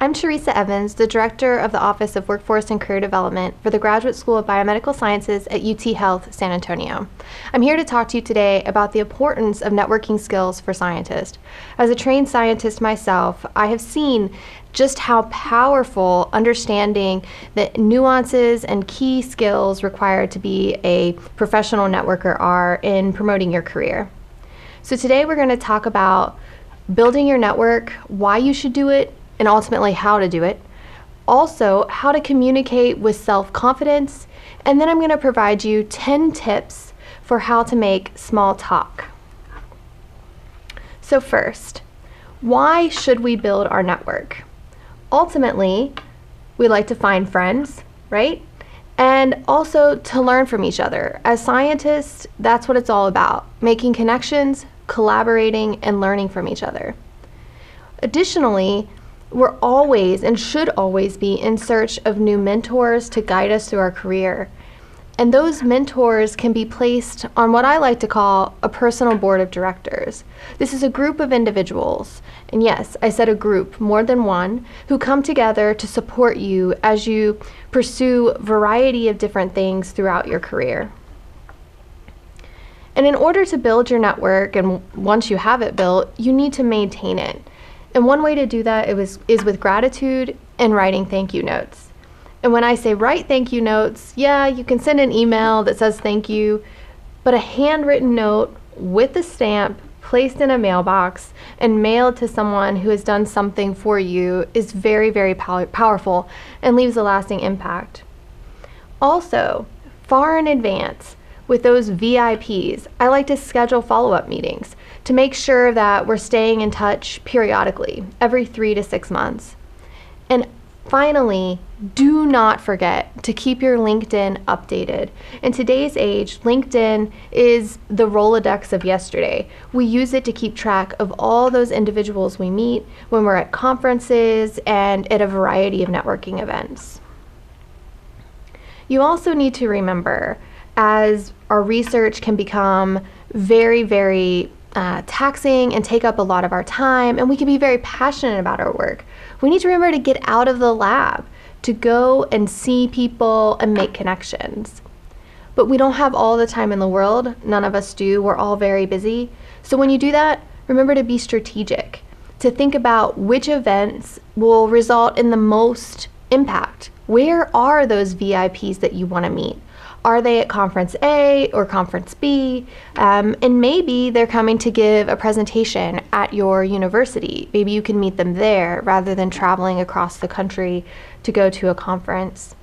I'm Teresa Evans, the Director of the Office of Workforce and Career Development for the Graduate School of Biomedical Sciences at UT Health San Antonio. I'm here to talk to you today about the importance of networking skills for scientists. As a trained scientist myself, I have seen just how powerful understanding the nuances and key skills required to be a professional networker are in promoting your career. So today we're going to talk about building your network, why you should do it, and ultimately how to do it. Also, how to communicate with self-confidence, and then I'm going to provide you 10 tips for how to make small talk. So first, why should we build our network? Ultimately, we like to find friends, right? And also to learn from each other. As scientists, that's what it's all about, making connections, collaborating, and learning from each other. Additionally, we're always and should always be in search of new mentors to guide us through our career. And those mentors can be placed on what I like to call a personal board of directors. This is a group of individuals, and yes, I said a group, more than one, who come together to support you as you pursue a variety of different things throughout your career. And in order to build your network, and once you have it built, you need to maintain it. And one way to do that is with gratitude and writing thank you notes. And when I say write thank you notes, yeah, you can send an email that says thank you, but a handwritten note with a stamp placed in a mailbox and mailed to someone who has done something for you is very, very powerful and leaves a lasting impact. Also, far in advance, with those VIPs, I like to schedule follow-up meetings to make sure that we're staying in touch periodically, every 3 to 6 months. And finally, do not forget to keep your LinkedIn updated. In today's age, LinkedIn is the Rolodex of yesterday. We use it to keep track of all those individuals we meet when we're at conferences and at a variety of networking events. You also need to remember, as our research can become very, very taxing and take up a lot of our time, and we can be very passionate about our work, we need to remember to get out of the lab, to go and see people and make connections. But we don't have all the time in the world. None of us do. We're all very busy. So when you do that, remember to be strategic, to think about which events will result in the most impact. Where are those VIPs that you want to meet? Are they at conference A or conference B? And maybe they're coming to give a presentation at your university. Maybe you can meet them there rather than traveling across the country to go to a conference.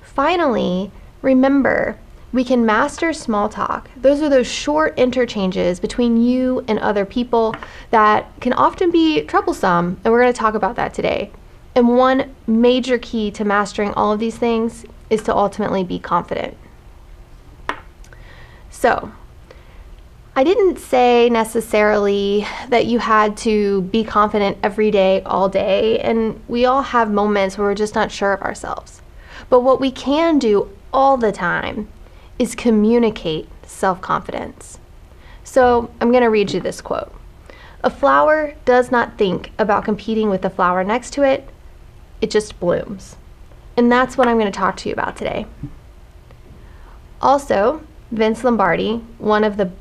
Finally, remember, we can master small talk. Those are those short interchanges between you and other people that can often be troublesome, and we're going to talk about that today. And one major key to mastering all of these things is to ultimately be confident. So, I didn't say necessarily that you had to be confident every day, all day, and we all have moments where we're just not sure of ourselves. But what we can do all the time is communicate self-confidence. So, I'm going to read you this quote. "A flower does not think about competing with the flower next to it, it just blooms." And that's what I'm going to talk to you about today. Also, Vince Lombardi, one of the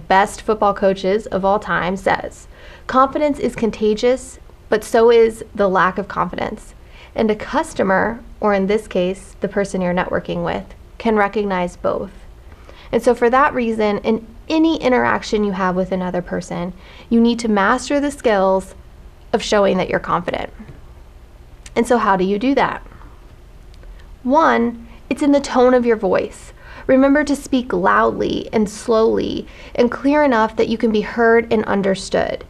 best football coaches of all time, says, "Confidence is contagious, but so is the lack of confidence. And a customer, or in this case, the person you're networking with, can recognize both." And so for that reason, in any interaction you have with another person, you need to master the skills of showing that you're confident. And so how do you do that? One, it's in the tone of your voice. Remember to speak loudly and slowly and clear enough that you can be heard and understood.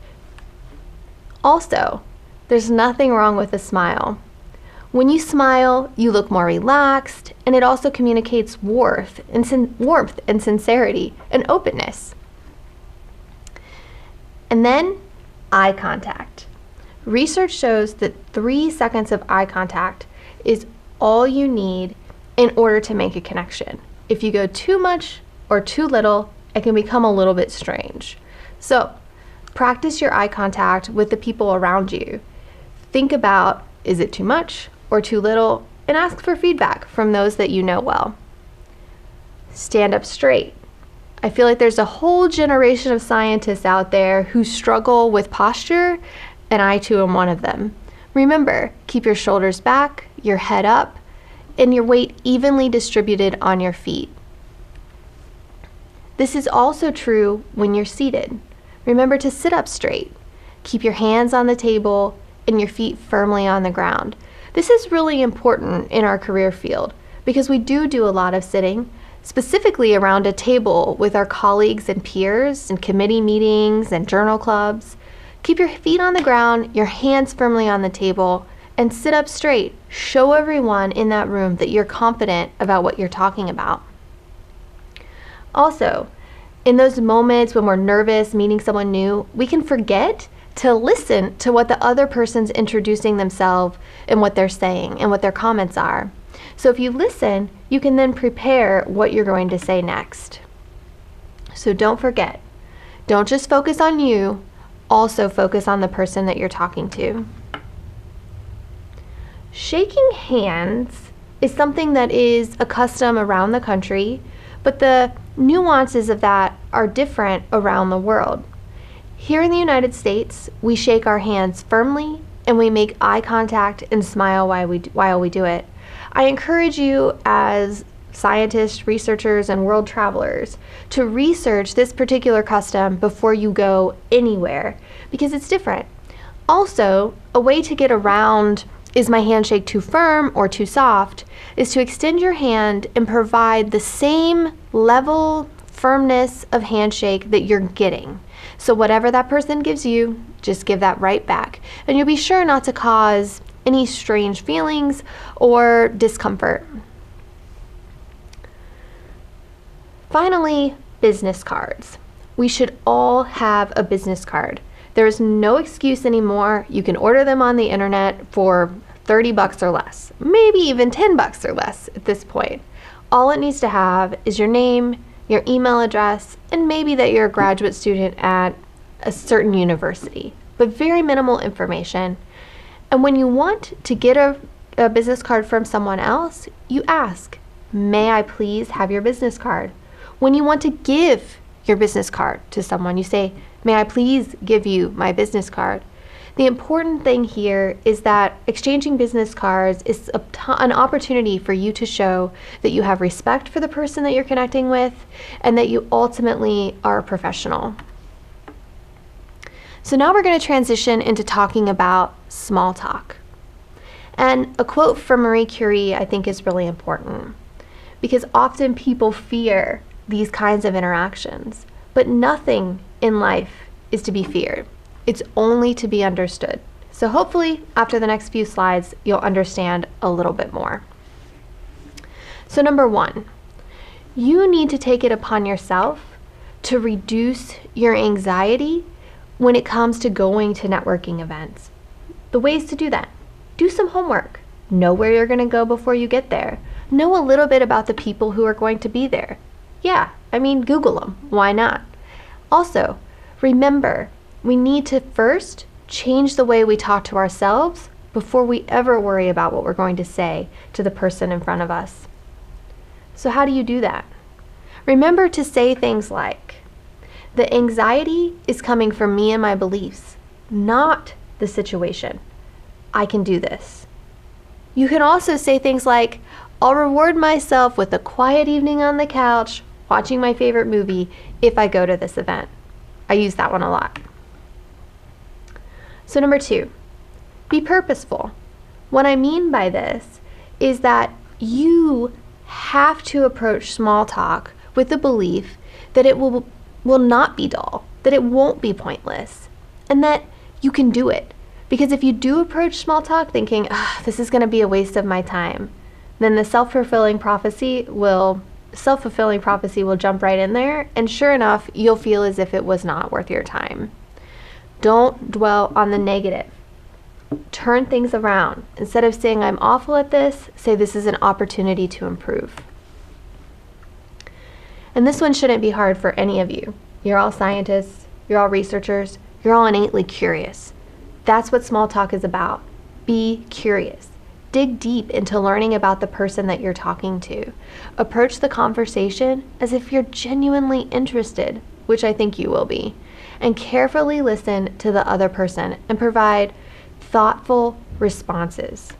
Also, there's nothing wrong with a smile. When you smile, you look more relaxed, and it also communicates warmth and sincerity and openness. And then, eye contact. Research shows that 3 seconds of eye contact is all you need in order to make a connection. If you go too much or too little, it can become a little bit strange. So, practice your eye contact with the people around you. Think about, is it too much or too little? And ask for feedback from those that you know well. Stand up straight. I feel like there's a whole generation of scientists out there who struggle with posture, and I too am one of them. Remember, keep your shoulders back, your head up, and your weight evenly distributed on your feet. This is also true when you're seated. Remember to sit up straight. Keep your hands on the table and your feet firmly on the ground. This is really important in our career field because we do a lot of sitting, specifically around a table with our colleagues and peers in committee meetings and journal clubs. Keep your feet on the ground, your hands firmly on the table, and sit up straight. Show everyone in that room that you're confident about what you're talking about. Also, in those moments when we're nervous meeting someone new, we can forget to listen to what the other person's introducing themselves and what they're saying and what their comments are. So if you listen, you can then prepare what you're going to say next. So don't forget, don't just focus on you, also focus on the person that you're talking to. Shaking hands is something that is a custom around the country, but the nuances of that are different around the world. Here in the United States, we shake our hands firmly and we make eye contact and smile while we do it. I encourage you as scientists, researchers, and world travelers to research this particular custom before you go anywhere because it's different. Also, a way to get around is my handshake too firm or too soft is to extend your hand and provide the same level, firmness of handshake that you're getting. So whatever that person gives you, just give that right back. And you'll be sure not to cause any strange feelings or discomfort. Finally, business cards. We should all have a business card. There is no excuse anymore. You can order them on the internet for $30 or less, maybe even $10 or less at this point. All it needs to have is your name, your email address, and maybe that you're a graduate student at a certain university, but very minimal information. And when you want to get a business card from someone else, you ask, may I please have your business card? When you want to give your business card to someone, you say, may I please give you my business card? The important thing here is that exchanging business cards is an opportunity for you to show that you have respect for the person that you're connecting with and that you ultimately are a professional. So now we're going to transition into talking about small talk. And a quote from Marie Curie I think is really important because often people fear these kinds of interactions, but nothing in life is to be feared. It's only to be understood. So hopefully after the next few slides, you'll understand a little bit more. So number one, you need to take it upon yourself to reduce your anxiety when it comes to going to networking events. The ways to do that: do some homework. Know where you're going to go before you get there. Know a little bit about the people who are going to be there. Yeah, Google them. Why not? Also, remember, we need to first change the way we talk to ourselves before we ever worry about what we're going to say to the person in front of us. So how do you do that? Remember to say things like, the anxiety is coming from me and my beliefs, not the situation. I can do this. You can also say things like, I'll reward myself with a quiet evening on the couch, watching my favorite movie if I go to this event. I use that one a lot. So number two, be purposeful. What I mean by this is that you have to approach small talk with the belief that it will not be dull, that it won't be pointless, and that you can do it. Because if you do approach small talk thinking, this is going to be a waste of my time, then the self-fulfilling prophecy will jump right in there, and sure enough, you'll feel as if it was not worth your time. Don't dwell on the negative. Turn things around. Instead of saying, I'm awful at this, say this is an opportunity to improve. And this one shouldn't be hard for any of you. You're all scientists, you're all researchers, you're all innately curious. That's what small talk is about. Be curious. Dig deep into learning about the person that you're talking to. Approach the conversation as if you're genuinely interested, which I think you will be, and carefully listen to the other person and provide thoughtful responses.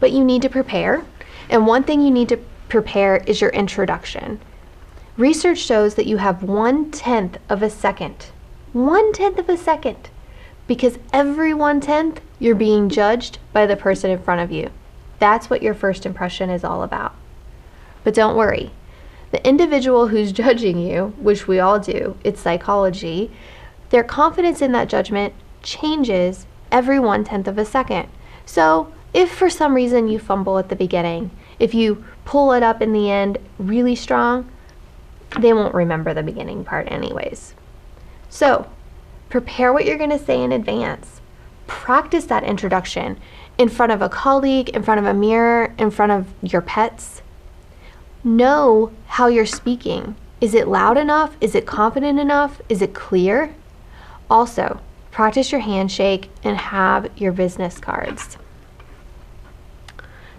But you need to prepare, and one thing you need to prepare is your introduction. Research shows that you have 1/10 of a second. 1/10 of a second. Because every 1/10, you're being judged by the person in front of you. That's what your first impression is all about. But don't worry. The individual who's judging you, which we all do, it's psychology, their confidence in that judgment changes every 1/10 of a second. So if for some reason you fumble at the beginning, if you pull it up in the end really strong, they won't remember the beginning part anyways. So prepare what you're going to say in advance. Practice that introduction in front of a colleague, in front of a mirror, in front of your pets. Know how you're speaking. Is it loud enough? Is it confident enough? Is it clear? Also, practice your handshake and have your business cards.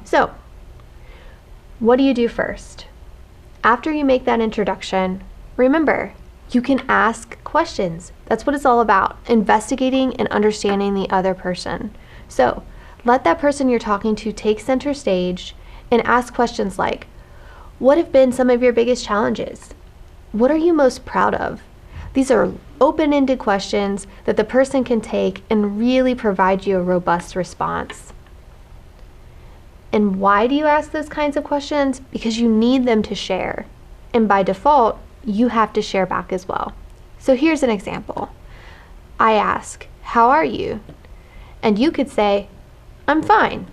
So, what do you do first? After you make that introduction, remember, you can ask questions. That's what it's all about, investigating and understanding the other person. So, let that person you're talking to take center stage and ask questions like, what have been some of your biggest challenges? What are you most proud of? These are open-ended questions that the person can take and really provide you a robust response. And why do you ask those kinds of questions? Because you need them to share. And by default, you have to share back as well. So here's an example. I ask, how are you? And you could say, I'm fine.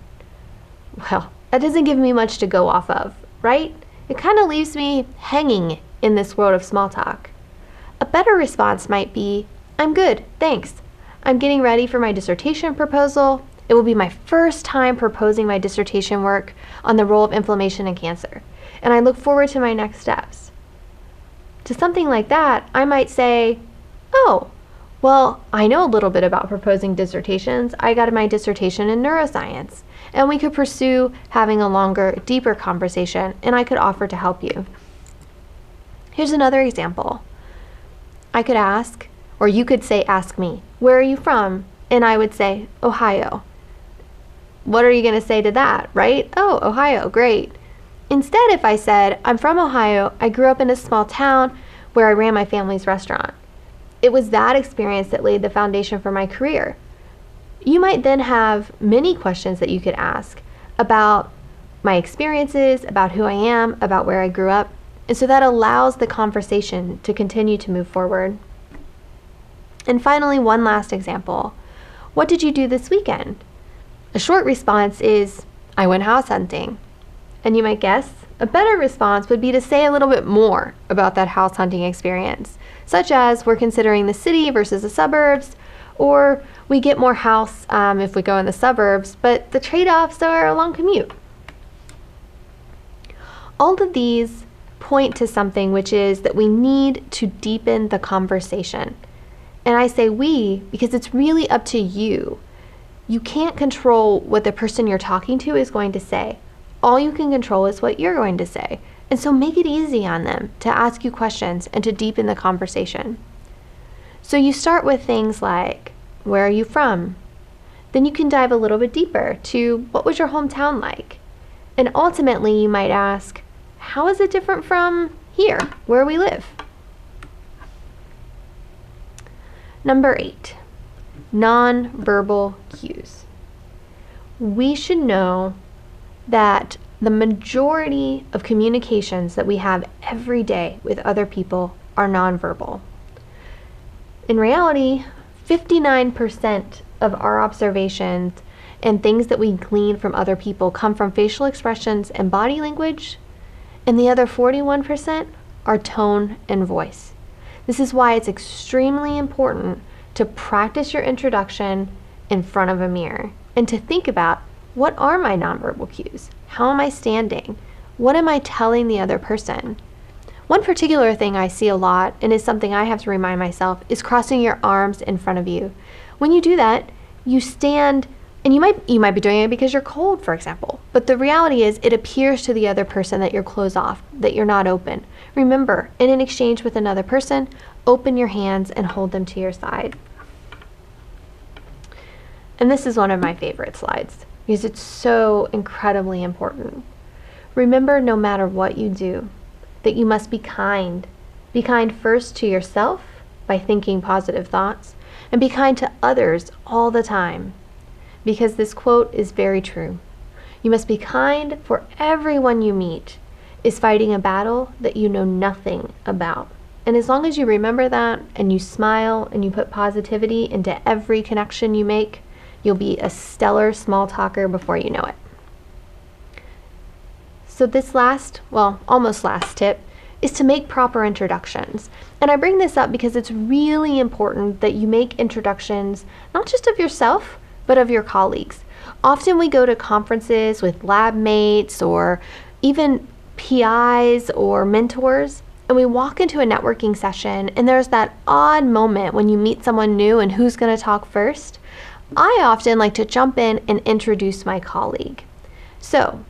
Well, that doesn't give me much to go off of, right? It kind of leaves me hanging in this world of small talk. A better response might be, I'm good, thanks. I'm getting ready for my dissertation proposal. It will be my first time proposing my dissertation work on the role of inflammation in cancer, and I look forward to my next steps. To something like that, I might say, oh, well, I know a little bit about proposing dissertations. I got my dissertation in neuroscience, and we could pursue having a longer, deeper conversation, and I could offer to help you. Here's another example. I could ask, or you could say, ask me, where are you from? And I would say, Ohio. What are you going to say to that, right? Oh, Ohio, great. Instead, if I said, I'm from Ohio, I grew up in a small town where I ran my family's restaurant. It was that experience that laid the foundation for my career. You might then have many questions that you could ask about my experiences, about who I am, about where I grew up. And so that allows the conversation to continue to move forward. And finally, one last example. What did you do this weekend? A short response is, I went house hunting. And you might guess, a better response would be to say a little bit more about that house hunting experience, such as we're considering the city versus the suburbs, or we get more house if we go in the suburbs, but the trade-offs are a long commute. All of these point to something, which is that we need to deepen the conversation. And I say we because it's really up to you. You can't control what the person you're talking to is going to say. All you can control is what you're going to say. And so make it easy on them to ask you questions and to deepen the conversation. So you start with things like, where are you from? Then you can dive a little bit deeper to, what was your hometown like? And ultimately you might ask, how is it different from here, where we live? Number 8, nonverbal cues. We should know that the majority of communications that we have every day with other people are nonverbal. In reality, 59% of our observations and things that we glean from other people come from facial expressions and body language, and the other 41% are tone and voice. This is why it's extremely important to practice your introduction in front of a mirror and to think about, what are my nonverbal cues? How am I standing? What am I telling the other person? One particular thing I see a lot, and is something I have to remind myself, is crossing your arms in front of you. When you do that, You stand, and you might be doing it because you're cold, for example. But the reality is it appears to the other person that you're closed off, that you're not open. Remember, in an exchange with another person, open your hands and hold them to your side. And this is one of my favorite slides because it's so incredibly important. Remember, no matter what you do, that you must be kind. Be kind first to yourself by thinking positive thoughts, and be kind to others all the time. Because this quote is very true. You must be kind, for everyone you meet is fighting a battle that you know nothing about. And as long as you remember that, and you smile, and you put positivity into every connection you make, you'll be a stellar small talker before you know it. So this almost last tip is to make proper introductions. And I bring this up because it's really important that you make introductions, not just of yourself, but of your colleagues. Often we go to conferences with lab mates or even PIs or mentors, and we walk into a networking session and there's that odd moment when you meet someone new and who's going to talk first. I often like to jump in and introduce my colleague. So,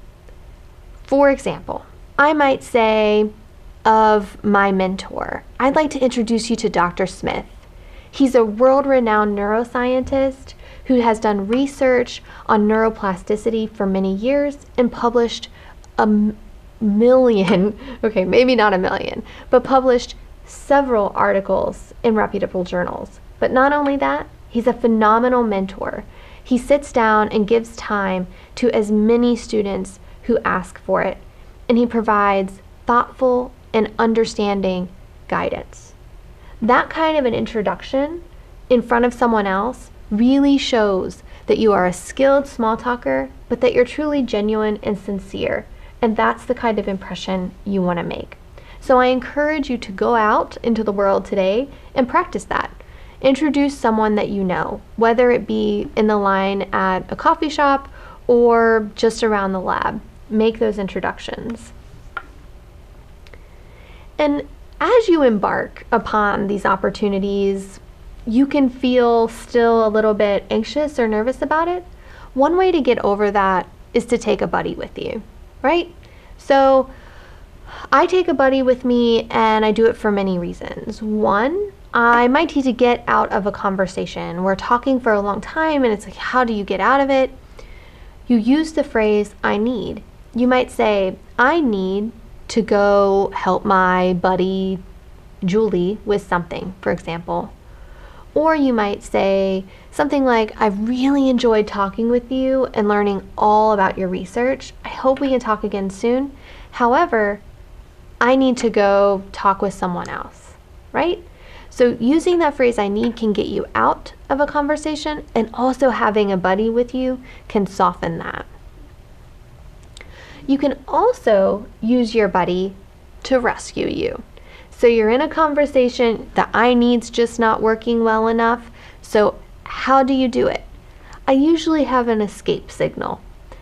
for example, I might say of my mentor, I'd like to introduce you to Dr. Smith. He's a world-renowned neuroscientist who has done research on neuroplasticity for many years and published a million, okay, maybe not a million, but published several articles in reputable journals. But not only that, he's a phenomenal mentor. He sits down and gives time to as many students who ask for it, and he provides thoughtful and understanding guidance. That kind of an introduction in front of someone else really shows that you are a skilled small talker, but that you're truly genuine and sincere. And that's the kind of impression you want to make. So I encourage you to go out into the world today and practice that. Introduce someone that you know, whether it be in the line at a coffee shop or just around the lab. Make those introductions. And as you embark upon these opportunities, you can feel still a little bit anxious or nervous about it. One way to get over that is to take a buddy with you, right? So I take a buddy with me, and I do it for many reasons. One, I might need to get out of a conversation. We're talking for a long time and it's like, how do you get out of it? You use the phrase, I need. You might say, I need to go help my buddy Julie with something, for example. Or you might say something like, I've really enjoyed talking with you and learning all about your research. I hope we can talk again soon. However, I need to go talk with someone else, right? So using that phrase, I need, can get you out of a conversation, and also having a buddy with you can soften that. You can also use your buddy to rescue you. So you're in a conversation, the I need's just not working well enough. So how do you do it? I usually have an escape signal.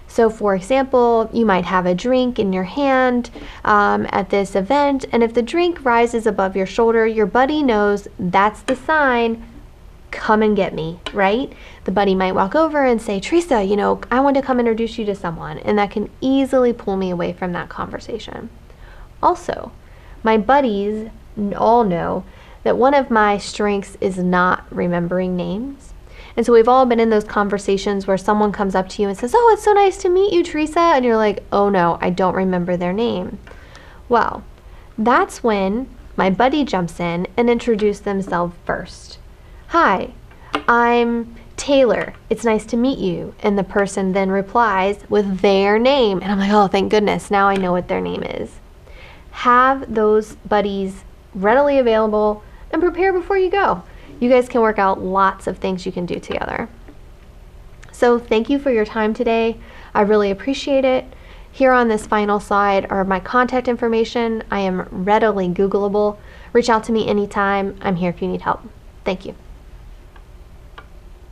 So for example, you might have a drink in your hand at this event, and if the drink rises above your shoulder, your buddy knows that's the sign, come and get me, right? The buddy might walk over and say, Teresa, I want to come introduce you to someone, and that can easily pull me away from that conversation. Also, my buddies all know that one of my strengths is not remembering names. And so we've all been in those conversations where someone comes up to you and says, oh, it's so nice to meet you, Teresa. And you're like, oh no, I don't remember their name. Well, that's when my buddy jumps in and introduces themselves first. Hi, I'm Taylor. It's nice to meet you. And the person then replies with their name. And I'm like, oh, thank goodness. Now I know what their name is. Have those buddies readily available and prepare before you go. You guys can work out lots of things you can do together. So thank you for your time today. I really appreciate it. Here on this final slide are my contact information. I am readily Googleable. Reach out to me anytime. I'm here if you need help. Thank you.